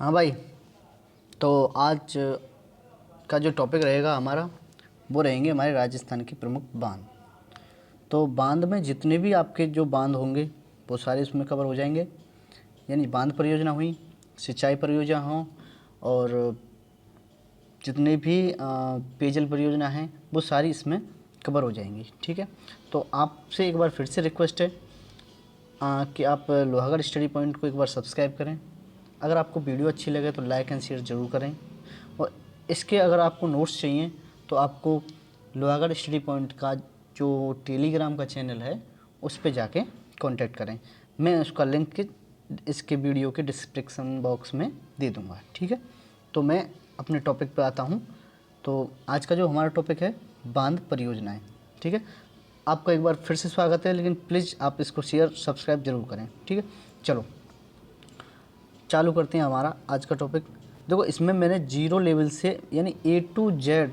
हाँ भाई। तो आज का जो टॉपिक रहेगा हमारा वो रहेंगे हमारे राजस्थान की प्रमुख बांध। तो बांध में जितने भी आपके जो बांध होंगे वो सारे इसमें कवर हो जाएंगे। यानी बांध परियोजना हुई, सिंचाई परियोजना हो, और जितने भी पेयजल परियोजना हैं वो सारी इसमें कवर हो जाएंगी। ठीक है। तो आपसे एक बार फिर से रिक्वेस्ट है कि आप लोहागढ़ स्टडी पॉइंट को एक बार सब्सक्राइब करें। अगर आपको वीडियो अच्छी लगे तो लाइक एंड शेयर ज़रूर करें। और इसके अगर आपको नोट्स चाहिए तो आपको लोहागढ़ स्टडी पॉइंट का जो टेलीग्राम का चैनल है उस पर जाके कांटेक्ट करें। मैं उसका लिंक इसके वीडियो के डिस्क्रिप्शन बॉक्स में दे दूँगा। ठीक है। तो मैं अपने टॉपिक पर आता हूँ। तो आज का जो हमारा टॉपिक है बांध परियोजनाएं। ठीक है। आपका एक बार फिर से स्वागत है, लेकिन प्लीज़ आप इसको शेयर सब्सक्राइब जरूर करें। ठीक है। चलो चालू करते हैं हमारा आज का टॉपिक। देखो, इसमें मैंने जीरो लेवल से यानी A to Z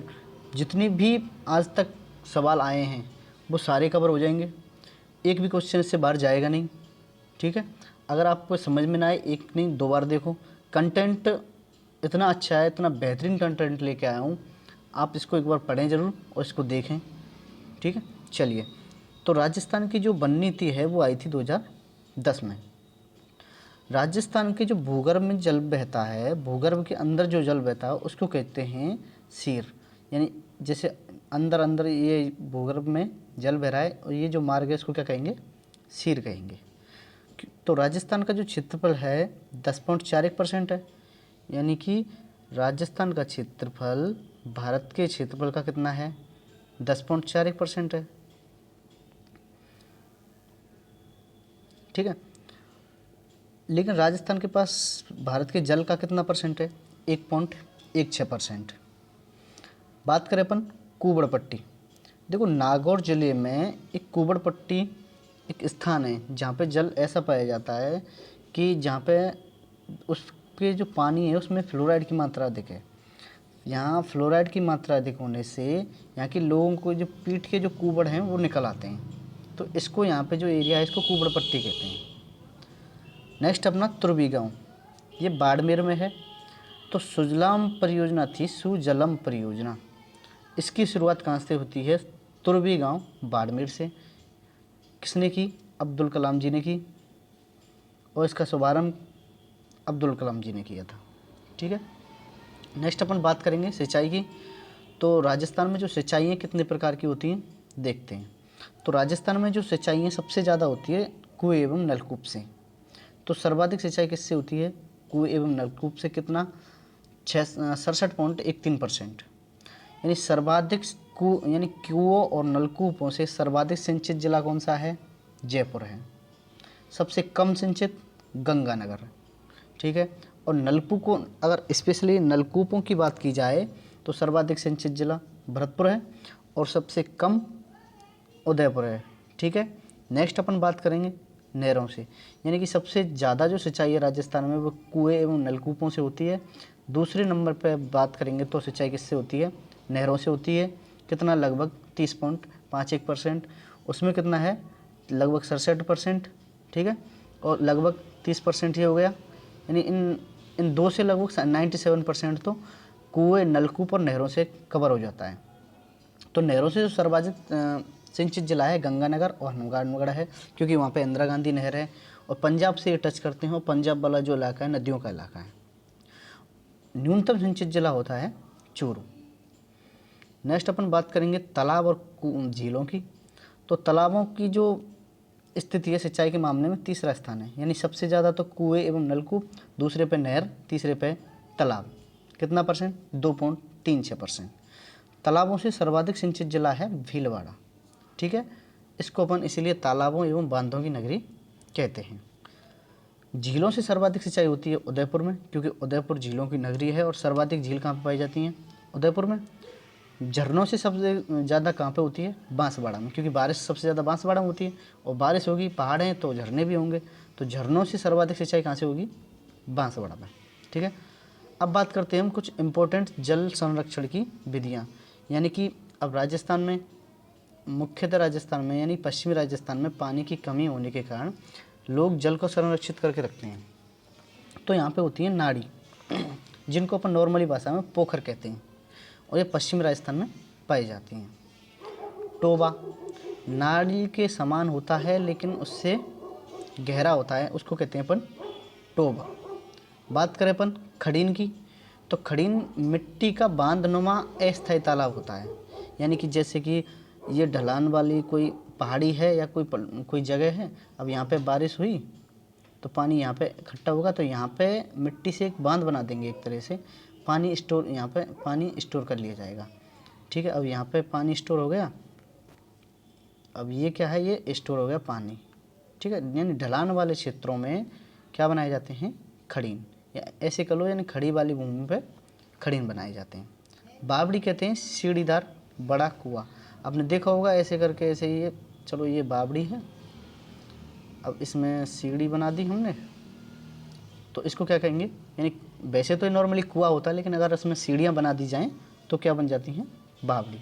जितनी भी आज तक सवाल आए हैं वो सारे कवर हो जाएंगे। एक भी क्वेश्चन इससे बाहर जाएगा नहीं। ठीक है। अगर आपको समझ में ना आए, एक नहीं दो बार देखो। कंटेंट इतना अच्छा है, इतना बेहतरीन कंटेंट लेके आया हूँ। आप इसको एक बार पढ़ें ज़रूर और इसको देखें। ठीक है। चलिए, तो राजस्थान की जो वन नीति है वो आई थी 2010 में। राजस्थान के जो भूगर्भ में जल बहता है, भूगर्भ के अंदर जो जल बहता है उसको कहते हैं सीर। यानी जैसे अंदर अंदर ये भूगर्भ में जल बह रहा है और ये जो मार्ग है इसको क्या कहेंगे? सीर कहेंगे। तो राजस्थान का जो क्षेत्रफल है 10.41% है। यानी कि राजस्थान का क्षेत्रफल भारत के क्षेत्रफल का कितना है? 10.41% है। ठीक है। लेकिन राजस्थान के पास भारत के जल का कितना परसेंट है? 1.16%। बात करें अपन कुबड़ पट्टी। देखो, नागौर जिले में एक कुबड़ पट्टी एक स्थान है जहाँ पे जल ऐसा पाया जाता है कि जहाँ पे उसके जो पानी है उसमें फ्लोराइड की मात्रा अधिक है। यहाँ फ्लोराइड की मात्रा अधिक होने से यहाँ के लोगों को जो पीठ के जो कुबड़ हैं वो निकल आते हैं। तो इसको यहाँ पे जो एरिया है इसको कुबड़ पट्टी कहते हैं। नेक्स्ट अपना तुर्बी गाँव, ये बाड़मेर में है। तो सुजलाम परियोजना थी सुजलम परियोजना। इसकी शुरुआत कहाँ से होती है? तुर्बी गाँव बाड़मेर से। किसने की? अब्दुल कलाम जी ने की। और इसका शुभारंभ अब्दुल कलाम जी ने किया था। ठीक है। नेक्स्ट अपन बात करेंगे सिंचाई की। तो राजस्थान में जो सिंचाई कितने प्रकार की होती हैं देखते हैं। तो राजस्थान में जो सिंचाई सबसे ज़्यादा होती है कुएँ एवं नलकूप से। तो सर्वाधिक सिंचाई किससे होती है? कुएँ एवं नलकूप से। कितना? 67.13%। यानी सर्वाधिक यानी कुओं और नलकूपों से सर्वाधिक सिंचित जिला कौन सा है? जयपुर है। सबसे कम सिंचित गंगानगर। ठीक है। और नलकूपों, अगर स्पेशली नलकूपों की बात की जाए तो सर्वाधिक सिंचित जिला भरतपुर है और सबसे कम उदयपुर है। ठीक है। नेक्स्ट अपन बात करेंगे नहरों से। यानी कि सबसे ज़्यादा जो सिंचाई है राजस्थान में वो कुएं एवं नलकूपों से होती है। दूसरे नंबर पर बात करेंगे तो सिंचाई किससे होती है? नहरों से होती है। कितना? लगभग 30.51%। उसमें कितना है? लगभग 67%। ठीक है। और लगभग 30% ये हो गया। यानी इन दो से लगभग 97% तो कुएं, नलकूप और नहरों से कवर हो जाता है। तो नहरों से जो सर्वाधिक सिंचित जिला है गंगानगर और हनुमानगढ़ है, क्योंकि वहाँ पे इंदिरा गांधी नहर है और पंजाब से ये टच करते हैं और पंजाब वाला जो इलाका है नदियों का इलाका है। न्यूनतम सिंचित जिला होता है चूरू। नेक्स्ट अपन बात करेंगे तालाब और झीलों की। तो तालाबों की जो स्थिति है सिंचाई के मामले में तीसरा स्थान है। यानी सबसे ज़्यादा तो कुएँ एवं नलकूप, दूसरे पे नहर, तीसरे पे तालाब। कितना परसेंट? 2.36%। तालाबों से सर्वाधिक सिंचित जिला है भीलवाड़ा। ठीक है। इसको अपन इसीलिए तालाबों एवं बांधों की नगरी कहते हैं। झीलों से सर्वाधिक सिंचाई होती है उदयपुर में, क्योंकि उदयपुर झीलों की नगरी है। और सर्वाधिक झील कहाँ पर पाई जाती हैं? उदयपुर में। झरनों से सबसे ज़्यादा कहाँ पे होती है? बांसवाड़ा में, क्योंकि बारिश सबसे ज़्यादा बांसवाड़ा में होती है और बारिश होगी, पहाड़ हैं तो झरने भी होंगे। तो झरनों से सर्वाधिक सिंचाई कहाँ से होगी? बांसवाड़ा में। ठीक है। अब बात करते हैं हम कुछ इम्पोर्टेंट जल संरक्षण की विधियाँ। यानी कि अब राजस्थान में, मुख्यतः राजस्थान में यानी पश्चिमी राजस्थान में पानी की कमी होने के कारण लोग जल को संरक्षित करके रखते हैं। तो यहाँ पे होती है नाड़ी। जिनको अपन नॉर्मली भाषा में पोखर कहते हैं, और ये पश्चिम राजस्थान में पाई जाती हैं। टोबा नारियल के समान होता है लेकिन उससे गहरा होता है, उसको कहते हैं अपन टोबा। बात करें अपन खड़ीन की, तो खड़ीन मिट्टी का बांधनुमा अस्थायी तालाब होता है, यानी कि जैसे कि ये ढलान वाली कोई पहाड़ी है या कोई जगह है, अब यहाँ पे बारिश हुई तो पानी यहाँ पे इकट्ठा होगा, तो यहाँ पे मिट्टी से एक बांध बना देंगे, एक तरह से पानी स्टोर, यहाँ पे पानी स्टोर कर लिया जाएगा। ठीक है, अब यहाँ पे पानी स्टोर हो गया, अब ये क्या है, ये स्टोर हो गया पानी। ठीक है, यानी ढलान वाले क्षेत्रों में क्या बनाए जाते हैं, खड़ीन, या ऐसे कह लो यानी खड़ी वाली भूमि पे खड़ीन बनाए जाते हैं। बावड़ी कहते हैं सीढ़ीदार बड़ा कुआं। आपने देखा होगा ऐसे करके, ऐसे ये, चलो ये बावड़ी है, अब इसमें सीढ़ी बना दी हमने, तो इसको क्या कहेंगे, यानी वैसे तो ये नॉर्मली कुआं होता है, लेकिन अगर इसमें सीढ़ियाँ बना दी जाएँ तो क्या बन जाती हैं, बावड़ी।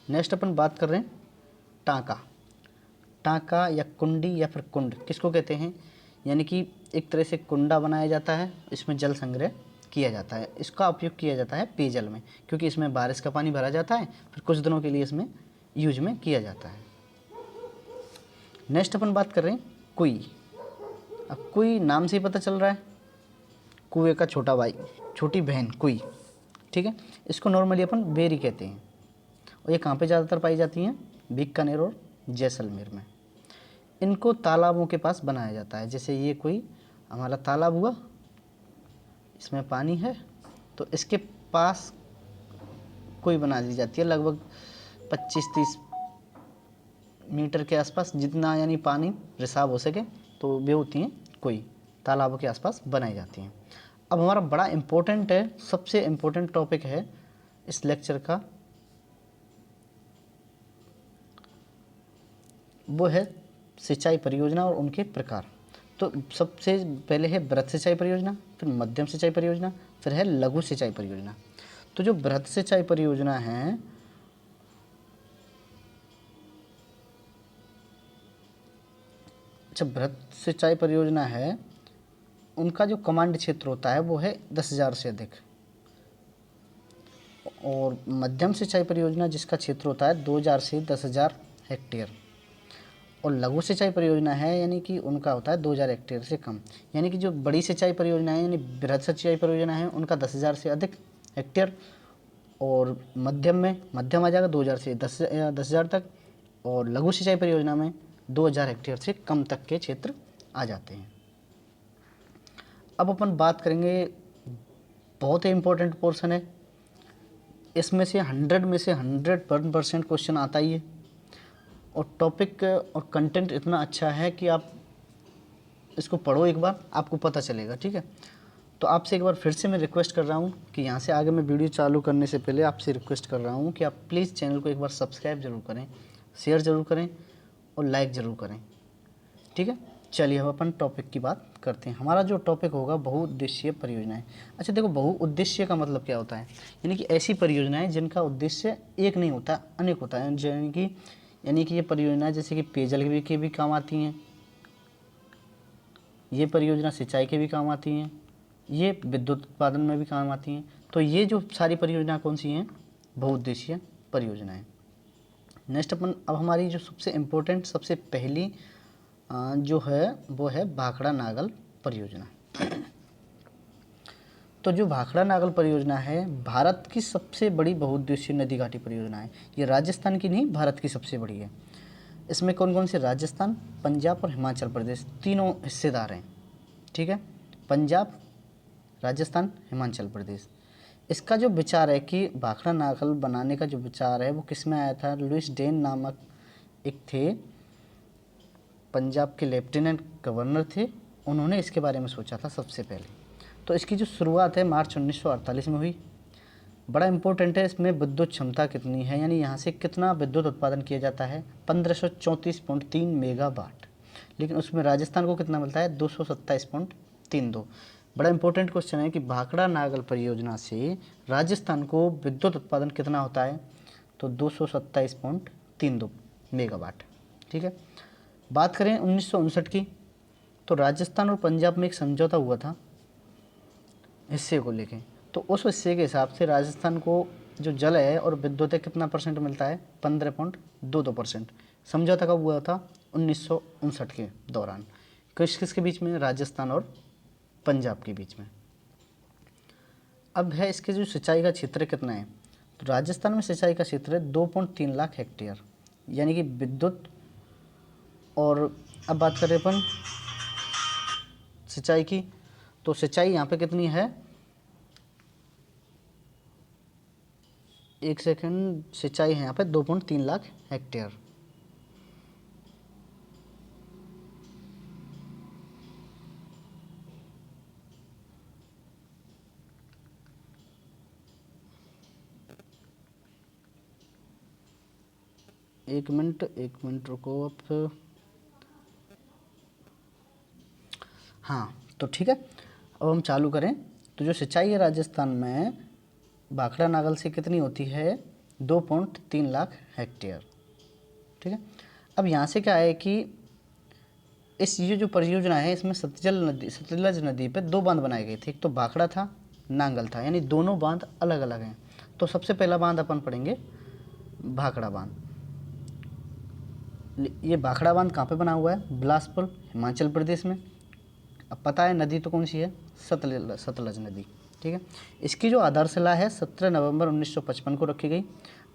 नेक्स्ट अपन बात कर रहे हैं टाँका। टाँका या कुंडी या फिर कुंड किसको कहते हैं, यानी कि एक तरह से कुंडा बनाया जाता है, इसमें जल संग्रह किया जाता है। इसका उपयोग किया जाता है पेयजल में, क्योंकि इसमें बारिश का पानी भरा जाता है, फिर कुछ दिनों के लिए इसमें यूज में किया जाता है। नेक्स्ट अपन बात कर रहे हैं कुई। अब कुई नाम से ही पता चल रहा है, कुएं का छोटा भाई, छोटी बहन कुई। ठीक है, इसको नॉर्मली अपन बेरी कहते हैं, और ये कहाँ पे ज़्यादातर पाई जाती हैं, बीकानेर और जैसलमेर में। इनको तालाबों के पास बनाया जाता है, जैसे ये कोई हमारा तालाब हुआ, इसमें पानी है, तो इसके पास कोई बना दी जाती है, लगभग 25-30 मीटर के आसपास, जितना यानी पानी रिसाव हो सके, तो वे होती हैं कोई, तालाबों के आसपास बनाई जाती हैं। अब हमारा बड़ा इम्पोर्टेंट है, सबसे इम्पोर्टेंट टॉपिक है इस लेक्चर का, वो है सिंचाई परियोजना और उनके प्रकार। तो सबसे पहले है बृहद सिंचाई परियोजना, फिर मध्यम सिंचाई परियोजना, फिर है लघु सिंचाई परियोजना। तो जो बृहद सिंचाई परियोजना है, जब बृहद सिंचाई परियोजना है, उनका जो कमांड क्षेत्र होता है वो है 10,000 से अधिक, और मध्यम सिंचाई परियोजना जिसका क्षेत्र होता है 2,000 से 10,000 हेक्टेयर, और लघु सिंचाई परियोजना है यानी कि उनका होता है 2,000 हेक्टेयर से कम। यानी कि जो बड़ी सिंचाई परियोजना है यानी बृहद सिंचाई परियोजना है, उनका 10,000 से अधिक हेक्टेयर, और मध्यम आ जाएगा 2,000 से 10,000 तक, और लघु सिंचाई परियोजना में 2,000 हेक्टेयर से कम तक के क्षेत्र आ जाते हैं। अब अपन बात करेंगे, बहुत ही इम्पोर्टेंट पोर्शन है, इसमें से 100 में से 101% क्वेश्चन आता ही है, और टॉपिक और कंटेंट इतना अच्छा है कि आप इसको पढ़ो एक बार, आपको पता चलेगा। ठीक है, तो आपसे एक बार फिर से मैं रिक्वेस्ट कर रहा हूँ कि यहाँ से आगे मैं वीडियो चालू करने से पहले आपसे रिक्वेस्ट कर रहा हूँ कि आप प्लीज़ चैनल को एक बार सब्सक्राइब ज़रूर करें, शेयर ज़रूर करें और लाइक ज़रूर करें। ठीक है, चलिए अब अपन टॉपिक की बात करते हैं। हमारा जो टॉपिक होगा बहुउद्देशीय परियोजनाएं। अच्छा देखो, बहुउद्देशीय का मतलब क्या होता है, यानी कि ऐसी परियोजनाएं जिनका उद्देश्य एक नहीं होता, अनेक होता है। यानी कि ये परियोजनाएं जैसे कि पेयजल के भी काम आती हैं, ये परियोजना सिंचाई के भी काम आती हैं, ये विद्युत उत्पादन में भी काम आती हैं। तो ये जो सारी परियोजना कौन सी हैं, बहुउद्देशीय परियोजनाएं। नेक्स्ट अपन, अब हमारी जो सबसे इम्पोर्टेंट, सबसे पहली जो है वो है भाखड़ा नागल परियोजना। तो जो भाखड़ा नागल परियोजना है, भारत की सबसे बड़ी बहुउद्देशीय नदी घाटी परियोजना है। ये राजस्थान की नहीं, भारत की सबसे बड़ी है। इसमें कौन कौन से, राजस्थान, पंजाब और हिमाचल प्रदेश तीनों हिस्सेदार हैं। ठीक है, पंजाब, राजस्थान, हिमाचल प्रदेश। इसका जो विचार है कि भाखड़ा नागल बनाने का जो विचार है वो किस में आया था, लुइस डेन नामक एक थे, पंजाब के लेफ्टिनेंट गवर्नर थे, उन्होंने इसके बारे में सोचा था सबसे पहले। तो इसकी जो शुरुआत है मार्च 1948 में हुई। बड़ा इंपॉर्टेंट है, इसमें विद्युत क्षमता कितनी है, यानी यहाँ से कितना विद्युत उत्पादन किया जाता है, 1534.3 मेगावाट। लेकिन उसमें राजस्थान को कितना मिलता है, 227.32। बड़ा इंपॉर्टेंट क्वेश्चन है कि भाखड़ा नागल परियोजना से राजस्थान को विद्युत उत्पादन कितना होता है, तो 227.32 मेगावाट। ठीक है, बात करें 1959 की, तो राजस्थान और पंजाब में एक समझौता हुआ था, हिस्से को लेके, तो उस हिस्से के हिसाब से राजस्थान को जो जल है और विद्युत है कितना परसेंट मिलता है, 15.22%। समझौता कब हुआ था, 1959 के दौरान। किस किस के बीच में, राजस्थान और पंजाब के बीच में। अब है इसके जो सिंचाई का क्षेत्र कितना है, तो राजस्थान में सिंचाई का क्षेत्र है 2.3 लाख हेक्टेयर, यानी कि विद्युत। और अब बात करें अपन सिंचाई की, तो सिंचाई यहाँ पे कितनी है, एक सेकंड, सिंचाई है यहाँ पे 2.3 लाख हेक्टेयर। एक मिनट रुको अब। हाँ तो ठीक है, अब हम चालू करें। तो जो सिंचाई है राजस्थान में भाखड़ा नागल से कितनी होती है, 2.3 लाख हेक्टेयर। ठीक है, अब यहाँ से क्या है कि ये जो परियोजना है इसमें सतलज नदी पे 2 बांध बनाए गए थे, एक तो भाखड़ा था, नांगल था, यानी दोनों बांध अलग अलग हैं। तो सबसे पहला बांध अपन पढ़ेंगे भाखड़ा बांध। ये भाखड़ा बांध कहाँ पे बना हुआ है, बिलासपुर, हिमाचल प्रदेश में। अब पता है नदी तो कौन सी है, सतलज नदी। ठीक है, इसकी जो आधारशिला है 17 नवंबर 1955 को रखी गई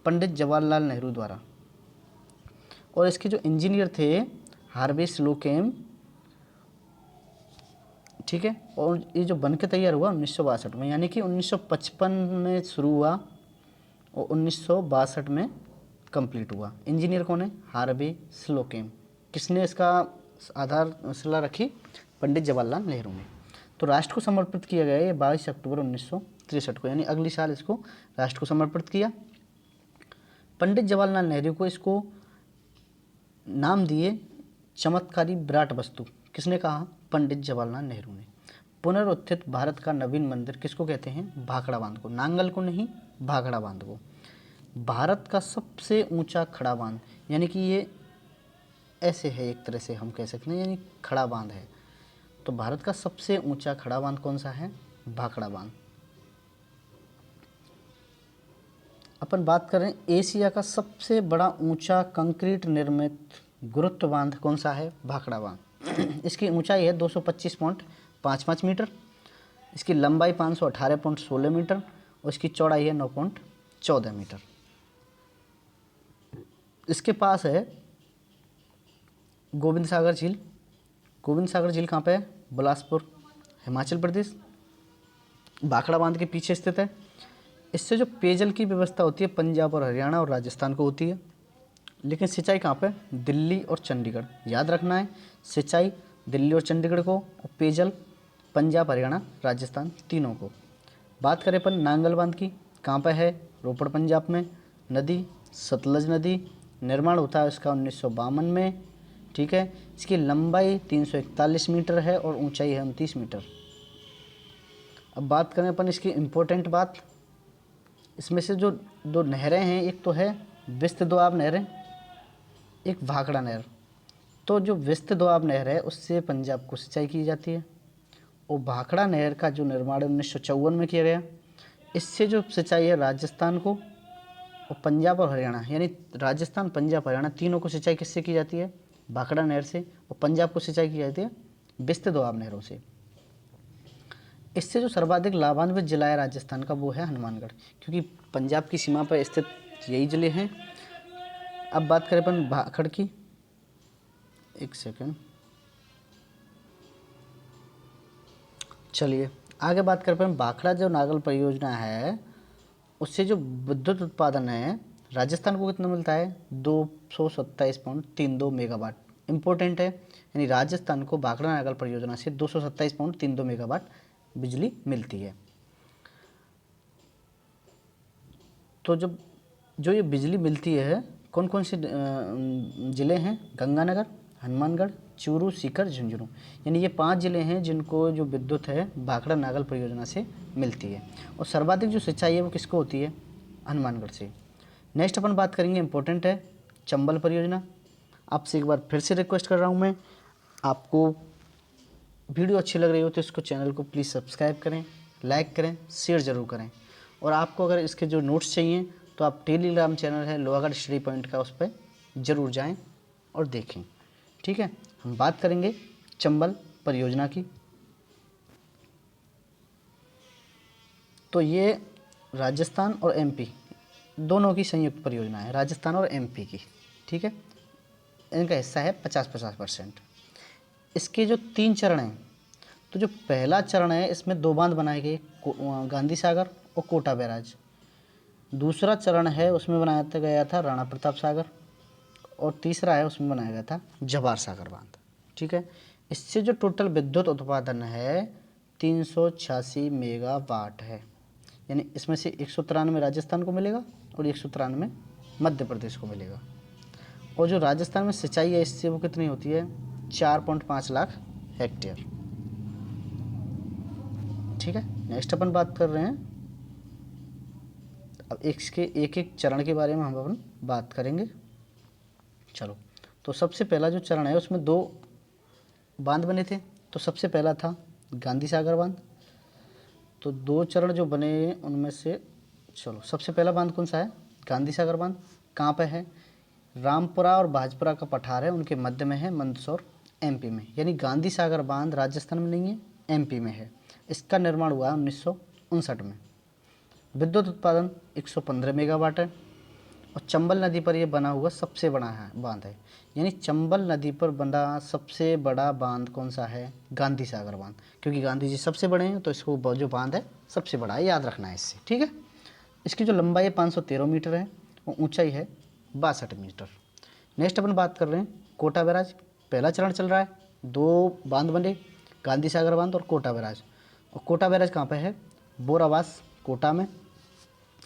पंडित जवाहरलाल नेहरू द्वारा। और इसके जो इंजीनियर थे हार्वे स्लोकेम। ठीक है, और ये जो बन के तैयार हुआ 1962 में, यानी कि 1955 में शुरू हुआ और 1962 में कंप्लीट हुआ। इंजीनियर कौन है, हार्वे स्लोकेम। किसने इसका आधारशिला रखी, पंडित जवाहरलाल नेहरू ने। तो राष्ट्र को समर्पित किया गया ये 22 अक्टूबर 1963 को, यानी अगली साल इसको राष्ट्र को समर्पित किया। पंडित जवाहरलाल नेहरू को इसको नाम दिए चमत्कारी विराट वस्तु। किसने कहा, पंडित जवाहरलाल नेहरू ने। पुनरुत्थित भारत का नवीन मंदिर किसको कहते हैं, भाखड़ा बांध को, नांगल को नहीं, भाखड़ा बांध को। भारत का सबसे ऊंचा खड़ा बांध, यानी कि ये ऐसे है, एक तरह से हम कह सकते हैं, यानी खड़ा बांध है। तो भारत का सबसे ऊंचा खड़ा बांध कौन सा है, भाखड़ा बांध। अपन बात करें एशिया का सबसे बड़ा ऊंचा कंक्रीट निर्मित गुरुत्व बांध कौन सा है, भाखड़ा बांध। इसकी ऊंचाई है 225.55 मीटर, इसकी लंबाई 518.16 मीटर और इसकी चौड़ाई है 9.14 मीटर। इसके पास है गोविंद सागर झील। गोविंद सागर झील कहाँ पे है, बिलासपुर, हिमाचल प्रदेश। भाखड़ा बांध के पीछे स्थित है। इससे जो पेयजल की व्यवस्था होती है पंजाब और हरियाणा और राजस्थान को होती है। लेकिन सिंचाई कहाँ पे, दिल्ली और चंडीगढ़। याद रखना है, सिंचाई दिल्ली और चंडीगढ़ को, और पेयजल पंजाब, हरियाणा, राजस्थान तीनों को। बात करें अपन नांगल बांध की, कहाँ पे है, रोपड़ पंजाब में। नदी सतलज नदी, निर्माण होता है इसका 1952 में। ठीक है, इसकी लंबाई 341 मीटर है और ऊंचाई है 29 मीटर। अब बात करें अपन इसकी इम्पोर्टेंट बात, इसमें से जो 2 नहरें हैं, एक तो है विस्त दोआब नहरें, एक भाखड़ा नहर। तो जो विस्त दोआब नहर है उससे पंजाब को सिंचाई की जाती है, और भाखड़ा नहर का जो निर्माण 1954 में किया गया, इससे जो सिंचाई है राजस्थान को और पंजाब और हरियाणा, यानी राजस्थान, पंजाब, हरियाणा तीनों को सिंचाई किससे की जाती है, भाखड़ा नहर से। और पंजाब को सिंचाई की जाती है विस्त दोआब नहरों से। इससे जो सर्वाधिक लाभान्वित जिला है राजस्थान का वो है हनुमानगढ़, क्योंकि पंजाब की सीमा पर स्थित यही जिले हैं। अब बात करें अपन भाखड़ की, एक सेकंड, चलिए आगे बात करें अपन भाखड़ा जो नागल परियोजना है उससे जो विद्युत उत्पादन है राजस्थान को कितना मिलता है, 227.32 मेगावाट। इम्पोर्टेंट है, यानी राजस्थान को भाखड़ा नागल परियोजना से 227.32 मेगावाट बिजली मिलती है। तो जब जो ये बिजली मिलती है, कौन कौन से ज़िले हैं, गंगानगर, हनुमानगढ़, चूरू, सीकर, झुंझुनू, यानी ये 5 ज़िले हैं जिनको जो विद्युत है भाखड़ा नागल परियोजना से मिलती है। और सर्वाधिक जो सिंचाई है वो किसको होती है, हनुमानगढ़ से। नेक्स्ट अपन बात करेंगे, इंपॉर्टेंट है, चंबल परियोजना। आपसे एक बार फिर से रिक्वेस्ट कर रहा हूँ मैं, आपको वीडियो अच्छी लग रही हो तो इसको चैनल को प्लीज़ सब्सक्राइब करें, लाइक करें, शेयर ज़रूर करें। और आपको अगर इसके जो नोट्स चाहिए तो आप टेलीग्राम चैनल है लोहागढ़ स्टडी पॉइंट का, उस पर ज़रूर जाएं और देखें। ठीक है, हम बात करेंगे चंबल परियोजना की। तो ये राजस्थान और एमपी दोनों की संयुक्त परियोजना है, राजस्थान और एमपी की। ठीक है, इनका हिस्सा है 50-50%। इसके जो 3 चरण हैं, तो जो पहला चरण है इसमें 2 बांध बनाए गए, गांधी सागर और कोटा बैराज। दूसरा चरण है उसमें बनाया गया था राणा प्रताप सागर, और तीसरा है उसमें बनाया गया था जवाहर सागर बांध। ठीक है, इससे जो टोटल विद्युत उत्पादन है 386 मेगावाट है। यानी इसमें से 193 राजस्थान को मिलेगा और 193 मध्य प्रदेश को मिलेगा। और जो राजस्थान में सिंचाई है इससे वो कितनी होती है, 4.5 लाख हेक्टेयर। ठीक है, नेक्स्ट अपन बात कर रहे हैं, अब इसके एक एक चरण के बारे में हम अपन बात करेंगे। चलो, तो सबसे पहला जो चरण है उसमें 2 बांध बने थे। तो सबसे पहला था गांधी सागर बांध। तो 2 चरण जो बने उनमें से, चलो सबसे पहला बांध कौन सा है, गांधी सागर बांध। कहाँ पे है, रामपुरा और बाजपुरा का पठार है, उनके मध्य में है, मंदसौर एमपी में। यानी गांधी सागर बांध राजस्थान में नहीं है, एमपी में है। इसका निर्माण हुआ है 1959 में। विद्युत उत्पादन 115 मेगावाट है। और चंबल नदी पर यह बना हुआ सबसे बड़ा बांध है। यानी चंबल नदी पर बना सबसे बड़ा बांध कौन सा है, गांधी सागर बांध। क्योंकि गांधी जी सबसे बड़े हैं तो इसको जो बांध है सबसे बड़ा है, याद रखना है इससे। ठीक है, इसकी जो लंबाई है 513 मीटर है और ऊंचाई है 62 मीटर। नेक्स्ट अपन बात कर रहे हैं कोटा बैराज। पहला चरण चल रहा है, 2 बांध बने, गांधी सागर बांध और कोटा बैराज। और कोटा बैराज कहाँ पे है, बोरावास कोटा में।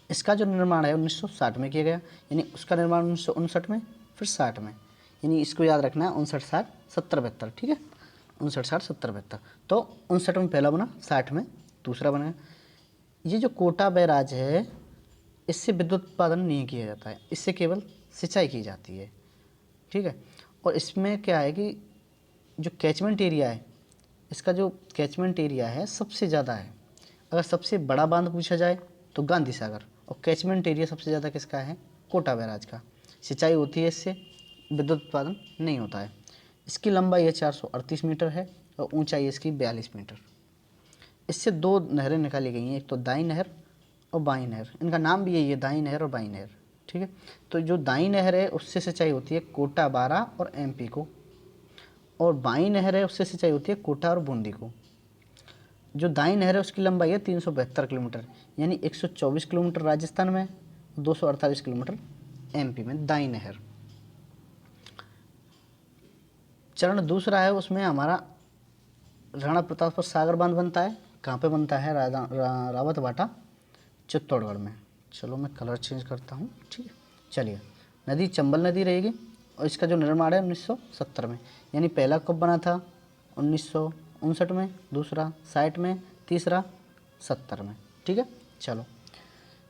इसका जो निर्माण है 1960 में किया गया। यानी उसका निर्माण 1959 में, फिर 60 में। यानी इसको याद रखना है 59, 60, 70, 72। ठीक है, 59, 60, 70, 72। तो 59 में पहला बना, 60 में दूसरा बना। ये जो कोटा बैराज है इससे विद्युत उत्पादन नहीं किया जाता है, इससे केवल सिंचाई की जाती है। ठीक है, और इसमें क्या है कि जो कैचमेंट एरिया है, इसका जो कैचमेंट एरिया है सबसे ज़्यादा है। अगर सबसे बड़ा बांध पूछा जाए तो गांधी सागर, और कैचमेंट एरिया सबसे ज़्यादा किसका है, कोटा बैराज का। सिंचाई होती है इससे, विद्युत उत्पादन नहीं होता है। इसकी लंबाई है 438 मीटर है और ऊंचाई इसकी 42 मीटर। इससे 2 नहरें निकाली गई हैं, एक तो दाई नहर और बाई नहर। इनका नाम भी यही है, दाई नहर और बाई नहर। ठीक है, तो जो दाई नहर है उससे सिंचाई होती है कोटा बारा और एमपी को, और बाई नहर है उससे सिंचाई होती है कोटा और बूंदी को। जो दाई नहर है उसकी लंबाई है 372 किलोमीटर, यानी 124 किलोमीटर राजस्थान में, 248 किलोमीटर एमपी में दाई नहर। चरण दूसरा है, उसमें हमारा राणा प्रताप सागर बांध बनता है। कहाँ पे बनता है, रावत भाटा चित्तौड़गढ़ में। चलो मैं कलर चेंज करता हूँ। ठीक है, चलिए, नदी चंबल नदी रहेगी और इसका जो निर्माण है 1970 में। यानी पहला कब बना था, 1959 में, दूसरा 60 में, तीसरा 70 में। ठीक है, चलो,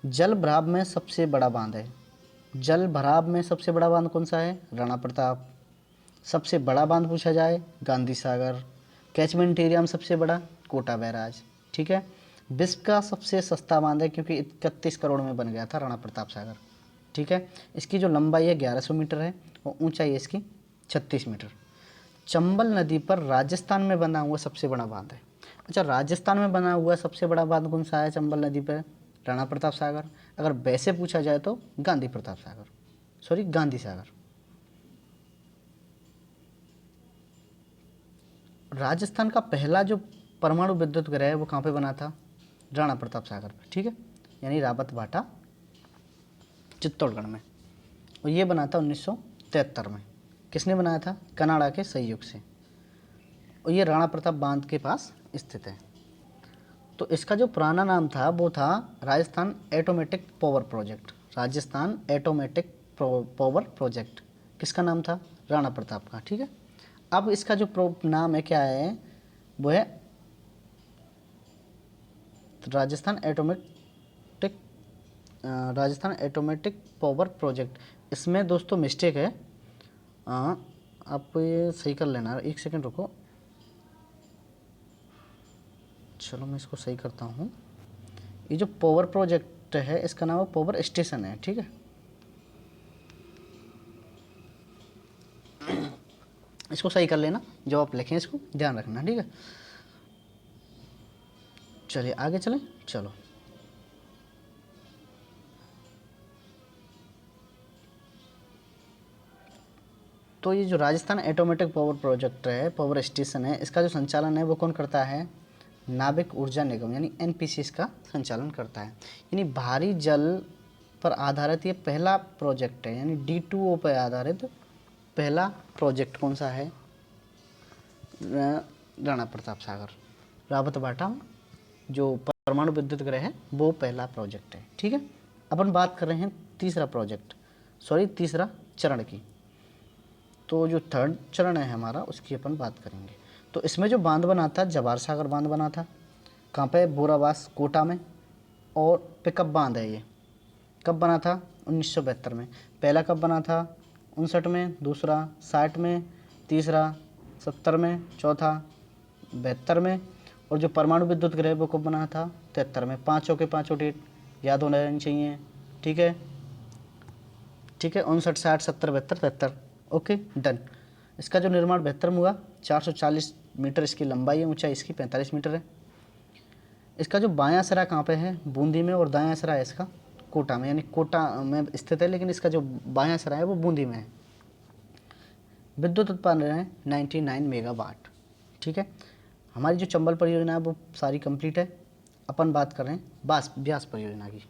जल भराव में सबसे बड़ा बांध है। जल भराव में सबसे बड़ा बांध कौन सा है, राणा प्रताप। सबसे बड़ा बांध पूछा जाए, गांधी सागर। कैचमेंट एरिया में सबसे बड़ा, कोटा बैराज। ठीक है, विश्व का सबसे सस्ता बांध है क्योंकि 31 करोड़ में बन गया था राणा प्रताप सागर। ठीक है, इसकी जो लंबाई है 1100 मीटर है और ऊंचाई है इसकी 36 मीटर। चंबल नदी पर राजस्थान में बना हुआ सबसे बड़ा बांध है। अच्छा, राजस्थान में बना हुआ सबसे बड़ा बांध कौन सा है चंबल नदी पर, राणा प्रताप सागर। अगर वैसे पूछा जाए तो गांधी प्रताप सागर, सॉरी गांधी सागर। राजस्थान का पहला जो परमाणु विद्युत गृह है वो कहाँ पे बना था, राणा प्रताप सागर पे। ठीक है, यानी रावत भाटा चित्तौड़गढ़ में। और ये बना था 1973 में। किसने बनाया था, कनाडा के सहयोग से। और ये राणा प्रताप बांध के पास स्थित है। तो इसका जो पुराना नाम था वो था Rajasthan automatic power project. Rajasthan automatic power project किसका नाम था, राणा प्रताप का। ठीक है, अब इसका जो नाम है क्या है, वो है राजस्थान एटोमेटिक पावर प्रोजेक्ट। इसमें दोस्तों मिस्टेक है, आपको ये सही कर लेना। 1 सेकंड रुको। चलो मैं इसको सही करता हूँ। ये जो पावर प्रोजेक्ट है इसका नाम है पावर स्टेशन है, ठीक है। इसको सही कर लेना, जब आप लिखें इसको ध्यान रखना, ठीक है। चलिए आगे चलें, चलो। तो ये जो राजस्थान एटॉमेटिक पावर प्रोजेक्ट है, पावर स्टेशन है, इसका जो संचालन है वो कौन करता है? नाविक ऊर्जा निगम यानी एनपीसी इसका संचालन करता है। यानी भारी जल पर आधारित ये पहला प्रोजेक्ट है, यानी D2O पर आधारित पहला प्रोजेक्ट कौन सा है? राणा प्रताप सागर रावतबाटा जो परमाणु विद्युत गृह है वो पहला प्रोजेक्ट है, ठीक है। अपन बात कर रहे हैं तीसरा चरण की। तो जो थर्ड चरण है हमारा उसकी अपन बात करेंगे। तो इसमें जो बांध बना था, जवाहर सागर बांध बना था, कहाँ पे? बोरावास कोटा में। और पिकअप बांध है ये, कब बना था? 1972 में। पहला कब बना था? 59 में, दूसरा 60 में, तीसरा 70 में, चौथा 72 में, और जो परमाणु विद्युत गृह वो कब बना था? 73 में। पाँचों के पाँचों डेट याद होने चाहिए, ठीक है। 59, 60, 70, 72, 73, ओके डन। इसका जो निर्माण 72 में हुआ, 440 मीटर इसकी लंबाई है, ऊंचाई इसकी 45 मीटर है। इसका जो बायां सिरा कहाँ पे है? बूंदी में। और दायां सिरा है इसका कोटा में, यानी कोटा में स्थित है, लेकिन इसका जो बायां सिरा है वो बूंदी में है। विद्युत उत्पादन है 99 मेगावाट, ठीक है। हमारी जो चंबल परियोजना है वो सारी कंप्लीट है। अपन बात कर रहे हैं ब्यास परियोजना की।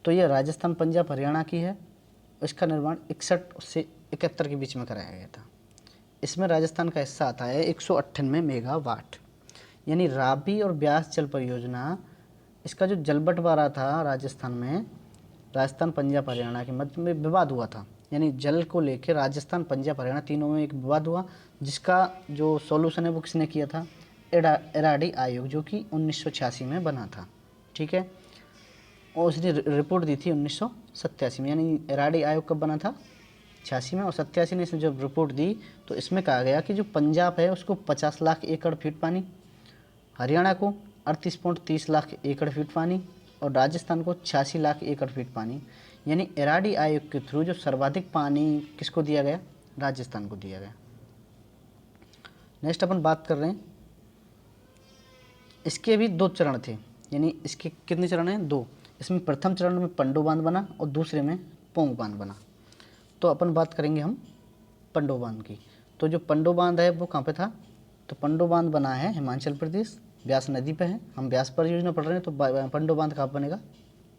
तो ये राजस्थान, पंजाब, हरियाणा की है। इसका निर्माण 61 से 71 के बीच में कराया गया था। इसमें राजस्थान का हिस्सा आता है 198 मेगावाट। यानी रावी और ब्यास जल परियोजना, इसका जो जल बंटवारा था राजस्थान में, राजस्थान, पंजाब, हरियाणा के मध्य में विवाद हुआ था। यानी जल को लेकर राजस्थान, पंजाब, हरियाणा तीनों में एक विवाद हुआ, जिसका जो सॉल्यूशन है वो किसने किया था? एराडी आयोग, जो कि 1986 में बना था, ठीक है। और उसने रिपोर्ट दी थी 1987 में। यानी एराडी आयोग कब बना था? 86 में। और 87 ने इसने जब रिपोर्ट दी तो इसमें कहा गया कि जो पंजाब है उसको 50 लाख एकड़ फीट पानी, हरियाणा को 38.30 लाख एकड़ फीट पानी, और राजस्थान को 86 लाख एकड़ फीट पानी। यानी एराडी आयोग के थ्रू जो सर्वाधिक पानी किसको दिया गया? राजस्थान को दिया गया। नेक्स्ट अपन बात कर रहे हैं, इसके भी 2 चरण थे। यानी इसके कितने चरण हैं? 2। इसमें प्रथम चरण में पंडो बांध बना और दूसरे में पोंग बांध बना। तो अपन बात करेंगे हम पंडो बांध की। तो जो पंडो बांध है वो कहाँ पे था? तो पंडो बांध बना है हिमाचल प्रदेश, ब्यास नदी पे है। हम ब्यास परियोजना पढ़ रहे हैं, तो पंडो बांध कहाँ बनेगा?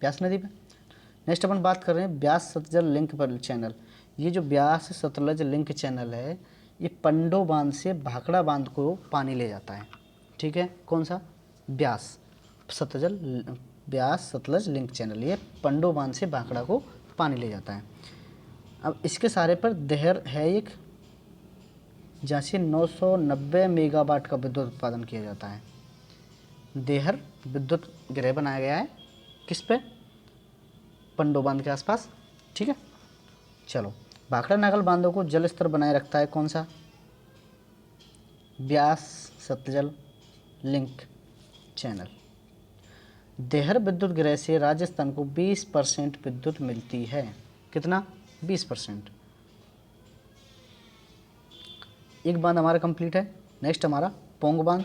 ब्यास नदी पे। नेक्स्ट अपन बात कर रहे हैं ब्यास सतलज लिंक पर चैनल। ये जो ब्यास सतलज लिंक चैनल है, ये पंडो बांध से भाखड़ा बांध को पानी ले जाता है, ठीक है। कौन सा? ब्यास सतलज लिंक चैनल, ये पंडो बांध से भाखड़ा को पानी ले जाता है। अब इसके सारे पर देहर है एक, जहाँ से 990 मेगावाट का विद्युत उत्पादन किया जाता है। देहर विद्युत गृह बनाया गया है किस पे? पंडो बांध के आसपास, ठीक है। चलो, भाखड़ा नागल बांधों को जल स्तर बनाए रखता है कौन सा? Beas Sutlej link channel. There विद्युत गृह से राजस्थान को 20% विद्युत मिलती है। कितना? 20%। एक बांध हमारा कंप्लीट है। नेक्स्ट हमारा पोंग बांध।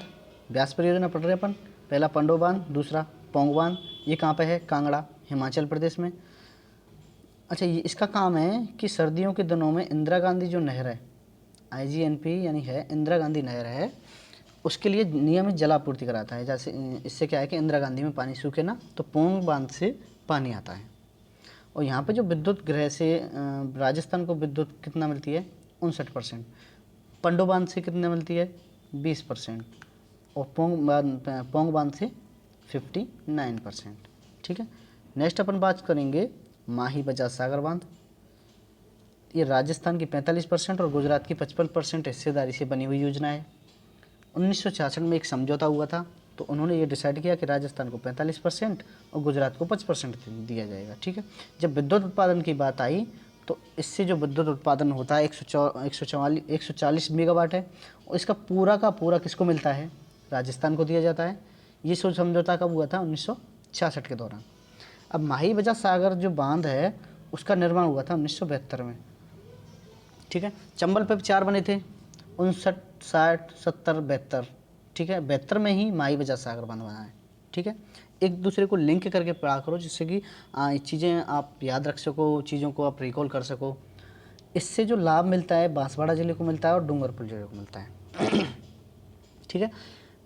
ब्यास परियोजना पढ़ रहे हैं अपन। पहला पंडो बांध, दूसरा पोंग बांध। ये कहाँ पे है? कांगड़ा, हिमाचल प्रदेश में। अच्छा, ये इसका काम है कि सर्दियों के दिनों में इंदिरा गांधी जो नहर है, IGNP यानी है इंदिरा गांधी नहर है, उसके लिए नियमित जलापूर्ति कराता है। जैसे इससे क्या है कि इंदिरा गांधी में पानी सूखे ना, तो पोंग बांध से पानी आता है। और यहाँ पे जो विद्युत गृह से राजस्थान को विद्युत कितना मिलती है? 59%। पंडो बांध से कितना मिलती है? 20%। और पोंग बांध से 59%, ठीक है। नेक्स्ट अपन बात करेंगे माही बजाज सागर बांध। ये राजस्थान की 45% और गुजरात की 55% हिस्सेदारी से बनी हुई योजना है। 1966 में एक समझौता हुआ था, तो उन्होंने ये डिसाइड किया कि राजस्थान को 45% और गुजरात को 5% दिया जाएगा, ठीक है। जब विद्युत उत्पादन की बात आई तो इससे जो विद्युत उत्पादन होता है 140 मेगावाट है, और इसका पूरा का पूरा किसको मिलता है? राजस्थान को दिया जाता है। ये सोच समझौता कब हुआ था? 1966 के दौरान। अब माही बजा सागर जो बांध है उसका निर्माण हुआ था 1972 में, ठीक है। चंबल पे 4 बने थे, 59, 60, 70, 72, ठीक है। 72 में ही माही बजा सागर बांध बना है, ठीक है। एक दूसरे को लिंक करके पढ़ा करो जिससे कि चीज़ें आप याद रख सको, चीज़ों को आप रिकॉल कर सको। इससे जो लाभ मिलता है बांसवाड़ा जिले को मिलता है और डूंगरपुर जिले को मिलता है, ठीक है।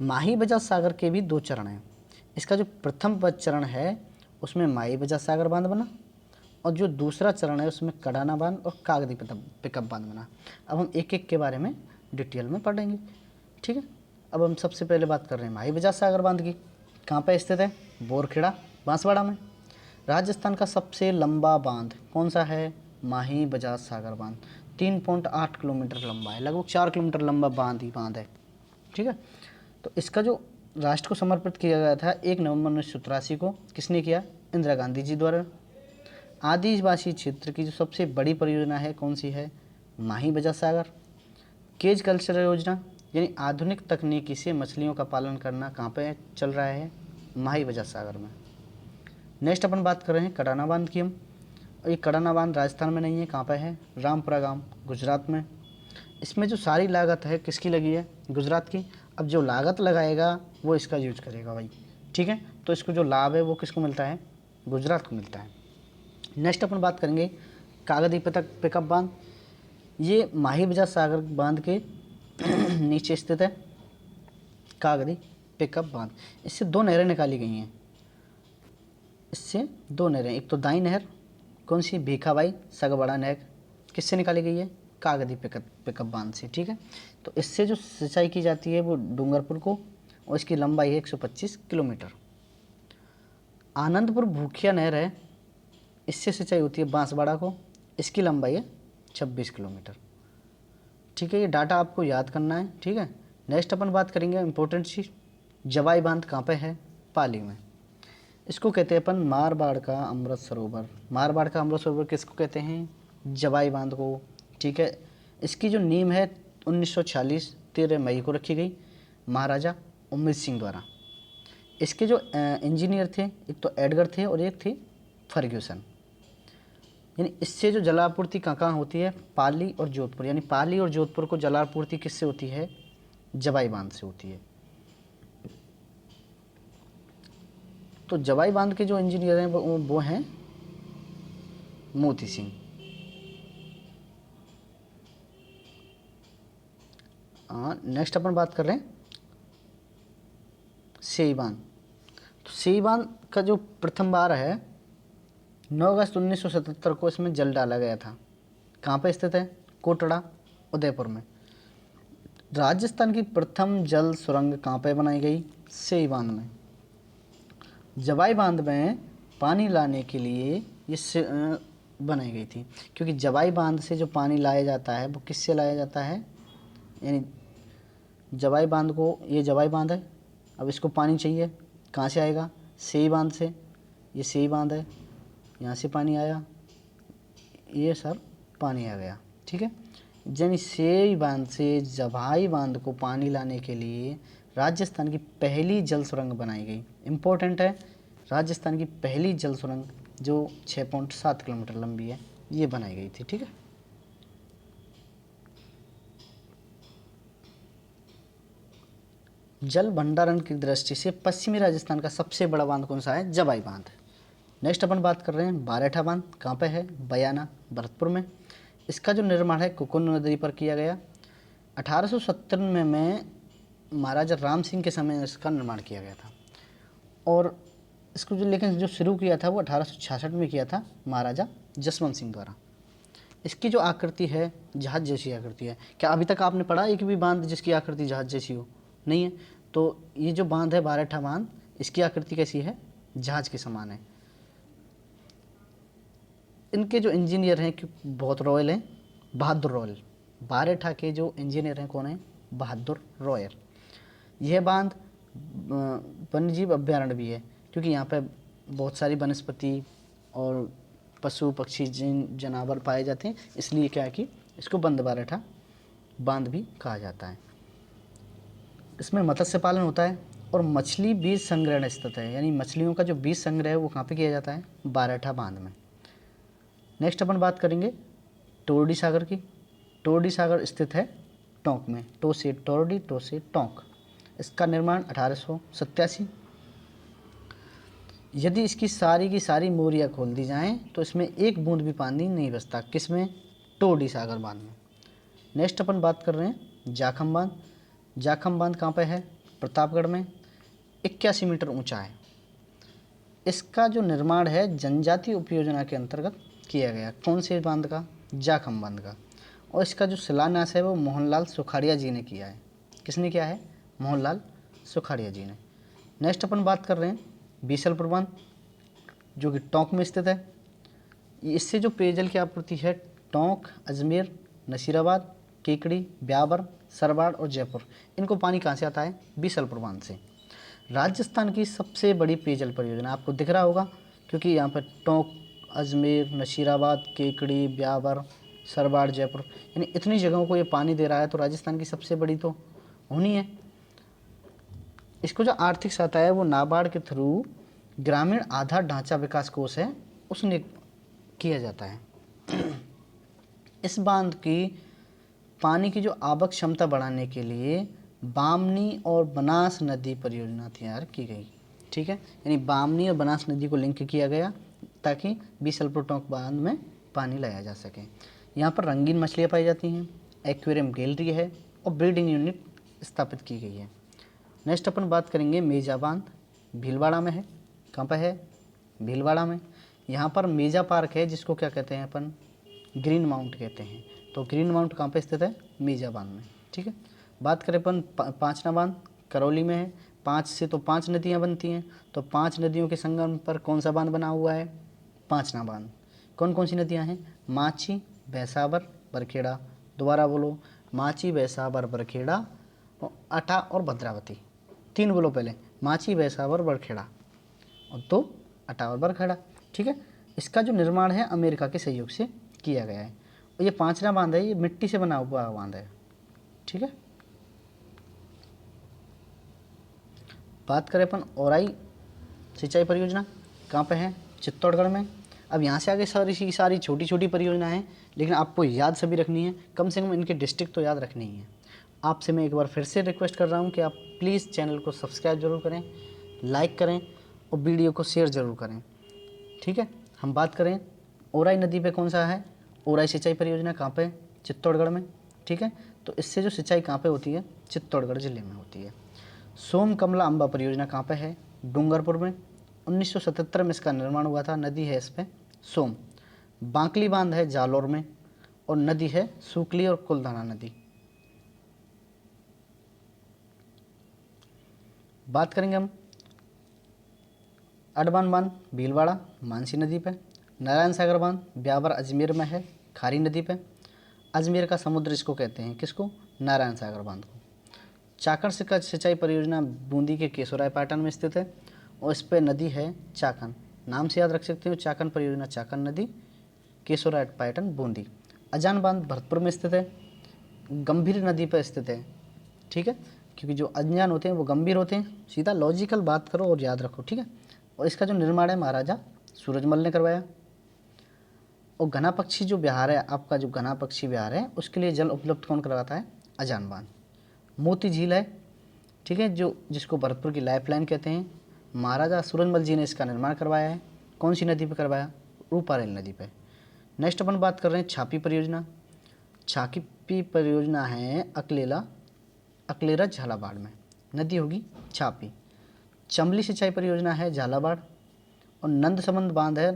माही बजा सागर के भी 2 चरण हैं। इसका जो प्रथम चरण है उसमें माही बजा सागर बांध बना, और जो दूसरा चरण है उसमें कडाना बांध और कागदी पिकअप बांध बना। अब हम एक एक के बारे में डिटेल में पढ़ेंगे, ठीक है। अब हम सबसे पहले बात कर रहे हैं माही बजा सागर बांध की। कहाँ पे स्थित है? बोरखेड़ा, बांसवाड़ा में। राजस्थान का सबसे लंबा बांध कौन सा है? माही बजाज सागर बांध। 3.8 किलोमीटर लंबा है, लगभग 4 किलोमीटर लंबा बांध ही बांध है, ठीक है। तो इसका जो राष्ट्र को समर्पित किया गया था 1 नवंबर 1983 को, किसने किया? इंदिरा गांधी जी द्वारा। आदिवासी क्षेत्र की जो सबसे बड़ी परियोजना है कौन सी है? माही बजा सागर। केज कल्चर योजना, यानी आधुनिक तकनीकी से मछलियों का पालन करना कहाँ पे चल रहा है? माही बजा सागर में। नेक्स्ट अपन बात कर रहे हैं कडाना बांध की हम। और ये कडाना बांध राजस्थान में नहीं है, कहाँ पे है? रामपुरा गांव, गुजरात में। इसमें जो सारी लागत है किसकी लगी है? गुजरात की। अब जो लागत लगाएगा वो इसका यूज करेगा भाई, ठीक है। तो इसको जो लाभ है वो किसको मिलता है? गुजरात को मिलता है। नेक्स्ट अपन बात करेंगे कागदी पिकअप बांध। ये माही बजा सागर बांध के नीचे स्थित है कागदी पिकअप बांध। इससे 2 नहरें निकाली गई हैं। इससे 2 नहरें, एक तो दाई नहर, कौन सी? भीखाबाई सगबड़ा नहर, किससे निकाली गई है? कागदी पिकअप बांध से, ठीक है। तो इससे जो सिंचाई की जाती है वो डूंगरपुर को, और इसकी लंबाई है 125 किलोमीटर। आनंदपुर भूखिया नहर है, इससे सिंचाई होती है बांसवाड़ा को, इसकी लंबाई है 26 किलोमीटर, ठीक है। ये डाटा आपको याद करना है, ठीक है। नेक्स्ट अपन बात करेंगे इंपॉर्टेंट चीज़, जवाई बांध कहाँ पे है? पाली में। इसको कहते हैं अपन मारवाड़ का अमृत सरोवर। मारवाड़ का अमृत सरोवर किसको कहते हैं? जवाई बांध को, ठीक है। इसकी जो नींव है 1946 13 मई को रखी गई महाराजा उम्मीद सिंह द्वारा। इसके जो इंजीनियर थे एक तो एडगर थे और एक थे फर्ग्यूसन। यानी इससे जो जलापूर्ति कहाँ होती है? पाली और जोधपुर, यानी पाली और जोधपुर को जलापूर्ति किससे होती है? जवाई बांध से होती है। तो जवाई बांध के जो इंजीनियर हैं वो हैं मोती सिंह। नेक्स्ट अपन बात कर रहे हैं सेई बांध। तो सेई बांध का जो प्रथम बार है 9 अगस्त 1977 को इसमें जल डाला गया था। कहाँ पे स्थित है? कोटड़ा, उदयपुर में। राजस्थान की प्रथम जल सुरंग कहाँ पे बनाई गई? सेई बांध में। जवाई बांध में पानी लाने के लिए ये बनाई गई थी, क्योंकि जवाई बांध से जो पानी लाया जाता है वो किससे लाया जाता है? यानी जवाई बांध को, ये जवाई बांध है, अब इसको पानी चाहिए, कहाँ से आएगा? सेई बांध से। ये सेई बांध है, यहाँ से पानी आया, ये सर पानी आ गया, ठीक है। यानी सेई बांध से जवाई बांध को पानी लाने के लिए राजस्थान की पहली जल सुरंग बनाई गई। इम्पोर्टेंट है, राजस्थान की पहली जल सुरंग जो 6.7 किलोमीटर लंबी है ये बनाई गई थी, ठीक है। जल भंडारण की दृष्टि से पश्चिमी राजस्थान का सबसे बड़ा बांध कौन सा है? जवाई बांध। नेक्स्ट अपन बात कर रहे हैं बारेठा बांध। कहाँ पे है? बयाना, भरतपुर में। इसका जो निर्माण है कुकुन नदी पर किया गया। 1870 में महाराजा राम सिंह के समय इसका निर्माण किया गया था, और इसको जो शुरू किया था वो 1866 में किया था महाराजा जसवंत सिंह द्वारा। इसकी जो आकृति है जहाज जैसी आकृति है। क्या अभी तक आपने पढ़ा एक भी बांध जिसकी आकृति जहाज जैसी हो? नहीं है। तो ये जो बांध है बारेठा बांध, इसकी आकृति कैसी है? जहाज के समान है। इनके जो इंजीनियर हैं कि बहुत रॉयल हैं, बहादुर रॉयल। बारेठा के जो इंजीनियर हैं कौन है? बहादुर रॉयल। यह बांध वन्यजीव अभ्यारण्य भी है, क्योंकि यहाँ पे बहुत सारी वनस्पति और पशु पक्षी जानवर पाए जाते हैं, इसलिए क्या है कि इसको बंद बारहठा बांध भी कहा जाता है। इसमें मत्स्य पालन होता है और मछली बीज संग्रहण स्थित है, यानी मछलियों का जो बीज संग्रह है वो कहाँ पे किया जाता है, बारहठा बांध में। नेक्स्ट अपन बात करेंगे टोरडी सागर की। टोरडी सागर स्थित है टोंक में, टो से टोरडी, टो से टोंक। इसका निर्माण 1887। यदि इसकी सारी की सारी मोरियाँ खोल दी जाएं तो इसमें एक बूंद भी पानी नहीं बचता, किसमें, टोरडी सागर बांध में। नेक्स्ट अपन बात कर रहे हैं जाखम बांध। जाखम बांध कहाँ पे है, प्रतापगढ़ में, 81 मीटर ऊंचा है। इसका जो निर्माण है जनजातीय उपयोजना के अंतर्गत किया गया। कौन से बांध का, जाखम बांध का। और इसका जो शिलान्यास है वो मोहनलाल सुखाड़िया जी ने किया है। किसने किया है, मोहनलाल सुखाड़िया जी ने। नेक्स्ट अपन बात कर रहे हैं बीसलपुर बांध, जो कि टोंक में स्थित है। इससे जो पेयजल की आपूर्ति है टोंक, अजमेर, नसीराबाद, केकड़ी, ब्यावर, सरवाड़ और जयपुर, इनको पानी कहाँ से आता है, बीसलपुर बांध से। राजस्थान की सबसे बड़ी पेयजल परियोजना, आपको दिख रहा होगा क्योंकि यहाँ पर टोंक, अजमेर, नसीराबाद, केकड़ी, ब्यावर, सरवाड़, जयपुर, यानी इतनी जगहों को ये पानी दे रहा है, तो राजस्थान की सबसे बड़ी तो होनी है। इसको जो आर्थिक सहायता है वो नाबार्ड के थ्रू ग्रामीण आधार ढांचा विकास कोष है उसने किया जाता है। इस बांध की पानी की जो आवक क्षमता बढ़ाने के लिए बामनी और बनास नदी परियोजना तैयार की गई। ठीक है, यानी बामनी और बनास नदी को लिंक किया गया ताकि बीसलपुर टोंक बांध में पानी लाया जा सके। यहाँ पर रंगीन मछलियाँ पाई जाती हैं, एक्वेरियम गैलरी है और ब्रीडिंग यूनिट स्थापित की गई है। नेक्स्ट अपन बात करेंगे मेजा बांध, भीलवाड़ा में है। कहाँ पर है, भीलवाड़ा में। यहाँ पर मेजा पार्क है जिसको क्या कहते हैं अपन, ग्रीन माउंट कहते हैं। तो ग्रीन माउंट कहाँ पे स्थित है, मेजा बांध में। ठीक है, बात करें अपन पांचना बांध, करौली में है। 5 से तो 5 नदियाँ बनती हैं, तो 5 नदियों के संगम पर कौन सा बांध बना हुआ है, पांचना बांध। कौन कौन सी नदियाँ हैं, माची, भैंसावर, बरखेड़ा। दोबारा बोलो, माची, भैंसावर, बरखेड़ा, अटा और भद्रावती। 3 बोलो पहले, माची, भैंसावर, बरखेड़ा और 2 अटा और बरखेड़ा। ठीक है, इसका जो निर्माण है अमेरिका के सहयोग से किया गया है। और ये पांचना बांध है, ये मिट्टी से बना हुआ बांध है। ठीक है, बात करें अपन औराई सिंचाई परियोजना, कहाँ पे है, चित्तौड़गढ़ में। अब यहाँ से आगे सारी छोटी छोटी परियोजना हैं, लेकिन आपको याद सभी रखनी है, कम से कम इनके डिस्ट्रिक्ट तो याद रखनी ही है। आपसे मैं एक बार फिर से रिक्वेस्ट कर रहा हूँ कि आप प्लीज़ चैनल को सब्सक्राइब जरूर करें, लाइक करें और वीडियो को शेयर ज़रूर करें। ठीक है, हम बात करें औराई नदी पे कौन सा है, औराई सिंचाई परियोजना कहाँ पे, चित्तौड़गढ़ में। ठीक है, तो इससे जो सिंचाई कहाँ पे होती है, चित्तौड़गढ़ जिले में होती है। सोम कमला अम्बा परियोजना कहाँ पे है, डूंगरपुर में। 1977 में इसका निर्माण हुआ था, नदी है इस पे सोम। बांकली बांध है जालौर में और नदी है सूकली और कुलधाना नदी। बात करेंगे हम अडबान बांध, भीलवाड़ा, मानसी नदी पे। नारायण सागर बांध ब्यावर अजमेर में है, खारी नदी पे। अजमेर का समुद्र इसको कहते हैं, किसको, नारायण सागर बांध को। चाकण सिंचाई परियोजना बूंदी के केशोराय पाटन में स्थित है और इस पे नदी है चाकन। नाम से याद रख सकते हो, चाकन परियोजना, चाकन नदी, केशोराय पाटन, बूंदी। अजान बांध भरतपुर में स्थित है, गंभीर नदी पर स्थित है। ठीक है, क्योंकि जो अनजान होते हैं वो गंभीर होते हैं, सीधा लॉजिकल बात करो और याद रखो। ठीक है, और इसका जो निर्माण है महाराजा सूरजमल ने करवाया। और घना पक्षी जो विहार है आपका, जो घना पक्षी विहार है उसके लिए जल उपलब्ध कौन करवाता है, अजान बांध। मोती झील है, ठीक है, जो जिसको भरतपुर की लाइफलाइन कहते हैं, महाराजा सूरजमल जी ने इसका निर्माण करवाया है। कौन सी नदी पे करवाया, रूपारेल नदी पे। नेक्स्ट अपन बात कर रहे हैं छापी परियोजना। छापी परियोजना है अकलेरा झालावाड़ में, नदी होगी छापी। चमली सिंचाई परियोजना है झालावाड़ और नंदसमंद बांध है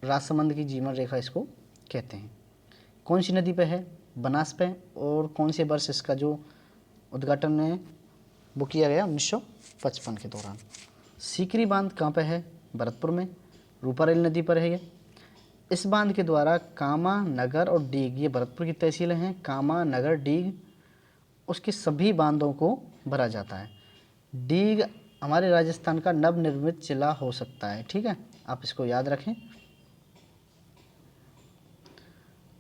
राजसमंद की जीवन रेखा इसको कहते हैं। कौन सी नदी पे है, बनास पे। और कौन से वर्ष इसका जो उद्घाटन है वो किया गया, 1955 के दौरान। सीकरी बांध कहाँ पे है, भरतपुर में, रूपारेल नदी पर है ये। इस बांध के द्वारा कामा, नगर और डीग, ये भरतपुर की तहसीलें हैं, कामा, नगर, डीग, उसके सभी बांधों को भरा जाता है। डीग हमारे राजस्थान का नवनिर्मित जिला हो सकता है। ठीक है, आप इसको याद रखें।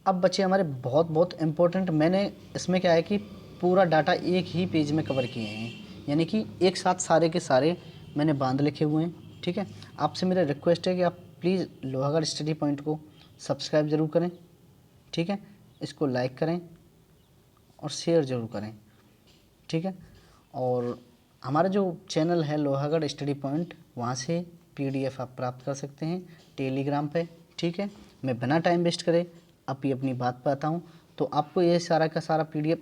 अब बचे हमारे बहुत बहुत इम्पोर्टेंट, मैंने इसमें क्या है कि पूरा डाटा एक ही पेज में कवर किए हैं, यानी कि एक साथ सारे के सारे मैंने बांध लिखे हुए हैं। ठीक है, आपसे मेरा रिक्वेस्ट है कि आप प्लीज़ लोहागढ़ स्टडी पॉइंट को सब्सक्राइब ज़रूर करें। ठीक है, इसको लाइक करें और शेयर ज़रूर करें। ठीक है, और हमारा जो चैनल है लोहागढ़ स्टडी पॉइंट, वहाँ से PDF आप प्राप्त कर सकते हैं टेलीग्राम पे। ठीक है, मैं बिना टाइम वेस्ट करे अपनी बात पर आता हूँ। तो आपको ये सारा का सारा PDF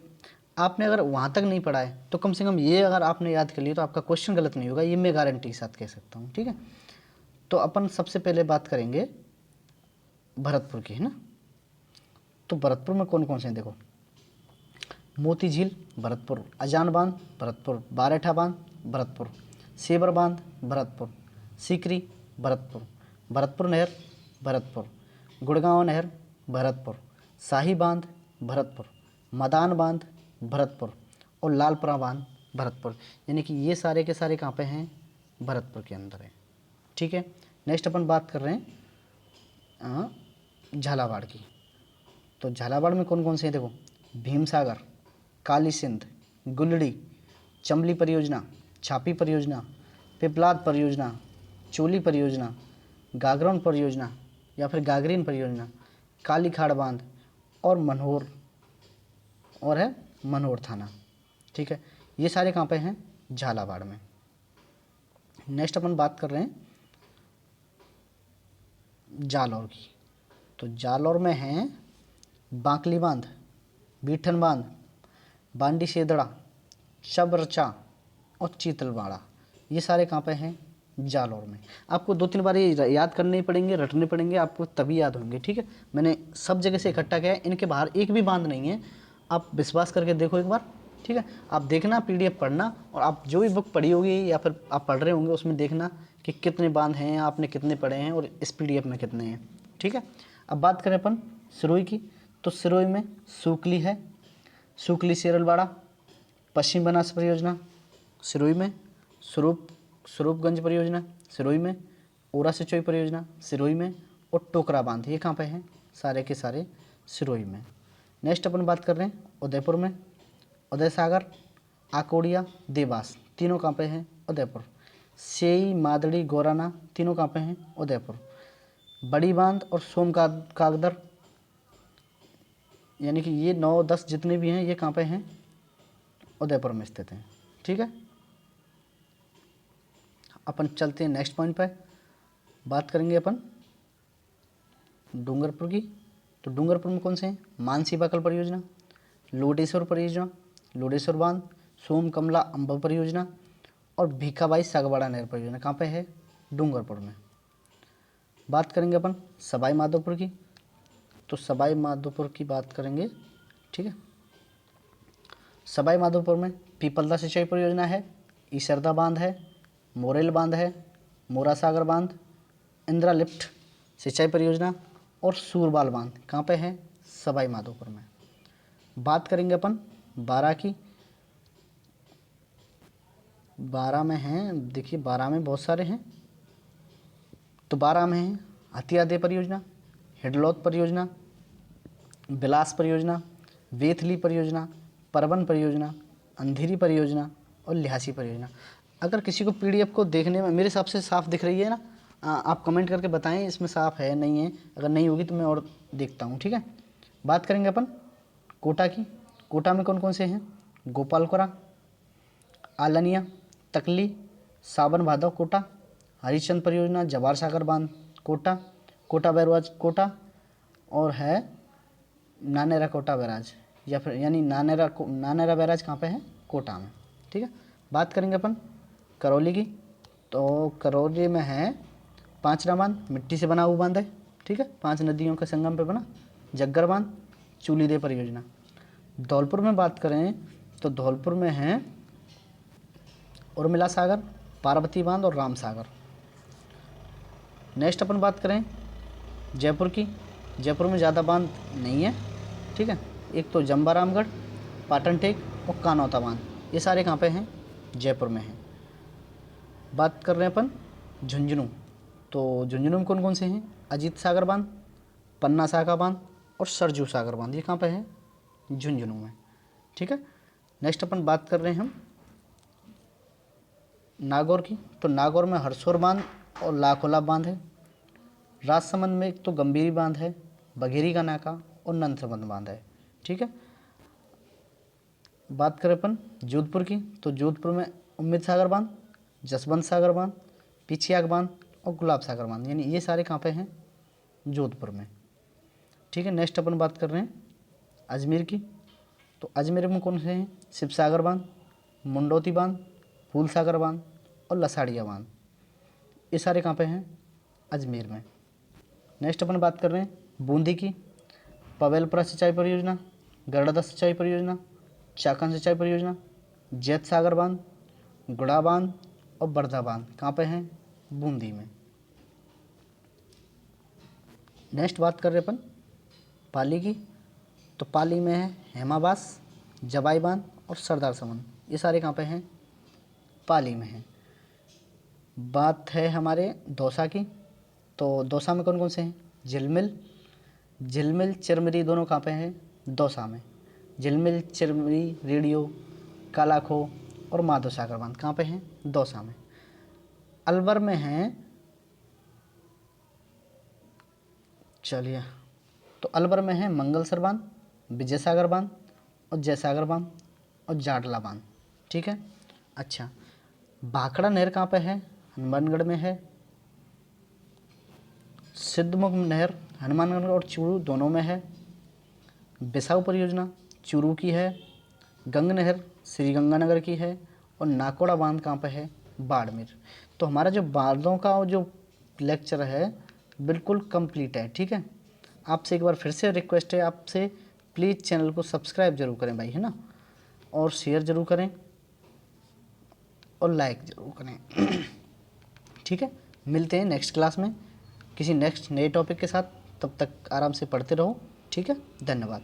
आपने अगर वहाँ तक नहीं पढ़ा है तो कम से कम ये अगर आपने याद कर लिया तो आपका क्वेश्चन गलत नहीं होगा, ये मैं गारंटी के साथ कह सकता हूँ। ठीक है, तो अपन सबसे पहले बात करेंगे भरतपुर की, है ना। तो भरतपुर में कौन कौन से हैं देखो, मोती झील भरतपुर, अजान बांध भरतपुर, बारेठा बांध भरतपुर, सेबर बांध भरतपुर, सीकरी भरतपुर, भरतपुर नहर भरतपुर, गुड़गांव नहर भरतपुर, शाही बांध भरतपुर, मदान बांध भरतपुर और लालपुरा बांध भरतपुर। यानी कि ये सारे के सारे कहाँ पे हैं, भरतपुर के अंदर है। ठीक है, नेक्स्ट अपन बात कर रहे हैं झालावाड़ की। तो झालावाड़ में कौन कौन से हैं देखो, भीमसागर, काली सिंध, गुलड़ी, चमली परियोजना, छापी परियोजना, पिपलाद परियोजना, चोली परियोजना, गागरौन परियोजना या फिर गागरीन परियोजना, काली खाड़ बांध और मनोहर, और है मनोहर थाना। ठीक है, ये सारे कहाँ पे हैं, झालावाड़ में। नेक्स्ट अपन बात कर रहे हैं जालौर की। तो जालौर में हैं बांकली बांध, बीठन बांध, बांडी सेदड़ा, चबरचा और चीतलवाड़ा। ये सारे कहाँ पे हैं, जालौर में। आपको 2-3 बार ये याद करने पड़ेंगे, रटने पड़ेंगे, आपको तभी याद होंगे। ठीक है, मैंने सब जगह से इकट्ठा किया है, इनके बाहर एक भी बांध नहीं है। आप विश्वास करके देखो एक बार। ठीक है, आप देखना, PDF पढ़ना, और आप जो भी बुक पढ़ी होगी या फिर आप पढ़ रहे होंगे उसमें देखना कि कितने बांध हैं, आपने कितने पढ़े हैं और इस PDF में कितने हैं। ठीक है, अब बात करें अपन सिरोही की। तो सिरोही में सूकली है, सूकली सेरलवाड़ा, पश्चिम बनास परियोजना सिरोही में, स्वरूपगंज परियोजना सिरोही में, ओरा सिंचाई परियोजना सिरोही में और टोकरा बांध, ये कहाँ पे हैं, सारे के सारे सिरोही में। नेक्स्ट अपन बात कर रहे हैं उदयपुर में, उदय सागर, आकोड़िया, देवास, तीनों कहाँ पे हैं, उदयपुर। सेई, मादड़ी, गोराना, तीनों कहाँ पे हैं, उदयपुर। बड़ी बांध और सोम कागदर, यानी कि ये 9-10 जितने भी हैं ये कहाँ पे हैं, उदयपुर में स्थित हैं। ठीक है, अपन चलते हैं नेक्स्ट पॉइंट पर, बात करेंगे अपन डूंगरपुर की। तो डूंगरपुर में कौन से हैं, मानसी बकल परियोजना, लोडेश्वर परियोजना, लोडेश्वर बांध, सोम कमला अम्बा परियोजना और भीखाबाई सागवाड़ा नहर परियोजना, कहाँ पे है, डूंगरपुर में। बात करेंगे अपन सवाई माधोपुर की। तो सवाई माधोपुर की बात करेंगे। ठीक है, सवाई माधोपुर में पीपलदा सिंचाई परियोजना है, ईसरदा बांध है, मोरेल बांध है, मोरा सागर बांध, इंदिरा लिफ्ट सिंचाई परियोजना और सूरबाल बांध, कहाँ पे है, सवाई माधोपुर में। बात करेंगे अपन बारा की। बारा में हैं, देखिए बारा में बहुत सारे हैं। तो बारा में है हथियादे परियोजना, हिडलौत परियोजना, बिलास परियोजना, वेथली परियोजना, परवन परियोजना, अंधेरी परियोजना और लिहासी परियोजना। अगर किसी को PDF को देखने में मेरे हिसाब से साफ़ दिख रही है ना, आप कमेंट करके बताएं इसमें साफ़ है नहीं है, अगर नहीं होगी तो मैं और देखता हूँ। ठीक है, बात करेंगे अपन कोटा की। कोटा में कौन कौन से हैं, गोपालपुरा, आलनिया, तकली, सावन भादव कोटा, हरिश्चंद्र परियोजना, जवाहर सागर बांध कोटा, कोटा बैराज कोटा और है नानेरा कोटा बैराज, या फिर यानी नानेरा बैराज कहाँ पे है, कोटा में। ठीक है, बात करेंगे अपन करौली की। तो करौली में है पांचरा बांध, मिट्टी से बना हुआ बांध है। ठीक है, 5 नदियों के संगम पे बना, जग्गर बांध, चूलीदे परियोजना। धौलपुर में बात करें तो धौलपुर में है उर्मिला सागर, पार्वती बांध और राम सागर। नेक्स्ट अपन बात करें जयपुर की। जयपुर में ज़्यादा बांध नहीं है। ठीक है, एक तो जम्बा रामगढ़, पाटन टेक और कानौता बांध, ये सारे कहाँ पे हैं, जयपुर में हैं। बात कर रहे हैं अपन झुंझुनू। तो झुंझुनू में कौन कौन से हैं, अजीत सागर बांध, पन्ना साका बांध, और सरजू सागर बांध, ये कहाँ पे है? झुंझुनू में। ठीक है, नेक्स्ट अपन बात कर रहे हैं हम नागौर की। तो नागौर में हरसोर बांध और लाखोला बांध है। राजसमंद में एक तो गंभीरी बांध है, बघेरी का नाका और नंदसबंद बांध है। ठीक है, बात करें अपन जोधपुर की, तो जोधपुर में उम्मेद सागर बांध, जसवंत सागर बांध, पिछियाक बांध और गुलाब सागर बांध, यानी ये सारे कहाँ पे हैं? जोधपुर में। ठीक है, नेक्स्ट अपन बात कर रहे हैं अजमेर की। तो अजमेर में कौन से हैं? शिव सागर बांध, मुंडोती बांध, फूल सागर बांध और लसाड़िया बांध, ये सारे कहाँ पे हैं? अजमेर में। नेक्स्ट अपन बात कर रहे हैं बूंदी की। पवेलपुरा सिंचाई परियोजना, गरडा सिंचाई परियोजना, चाकन सिंचाई परियोजना, जैत सागर बांध, गुड़ा बांध और बरधा बांध कहाँ पे हैं? बूंदी में। नेक्स्ट बात कर रहे हैं अपन पाली की। तो पाली में है हेमाबास, जबाई बांध और सरदार समन, ये सारे कहाँ पे हैं? पाली में हैं। बात है हमारे दौसा की। तो दौसा में कौन कौन से हैं? झिलमिल, चिरमिरी दोनों कहाँ पे हैं? दौसा में। झिलमिल, चिरमिरी, रेडियो, कालाखो और माधो सागर बांध कहाँ पे हैं? दौसा में। अलवर में हैं, चलिए, तो अलवर में है मंगलसर बांध, विजय सागर बांध और जयसागर बांध और जाडला बांध। ठीक है, अच्छा, भाखड़ा नहर कहाँ पे है? हनुमानगढ़ में है। सिद्धमुख नहर हनुमानगढ़ और चूरू दोनों में है। बिसाऊ परियोजना चूरू की है। गंग नहर श्रीगंगानगर की है और नाकोड़ा बांध कहाँ पे है? बाड़मेर। तो हमारा जो बांधों का जो लेक्चर है बिल्कुल कंप्लीट है। ठीक है, आपसे एक बार फिर से रिक्वेस्ट है आपसे, प्लीज़ चैनल को सब्सक्राइब जरूर करें भाई, है ना, और शेयर जरूर करें और लाइक जरूर करें। ठीक है, मिलते हैं नेक्स्ट क्लास में किसी नेक्स्ट नए टॉपिक के साथ। तब तक आराम से पढ़ते रहो। ठीक है, धन्यवाद।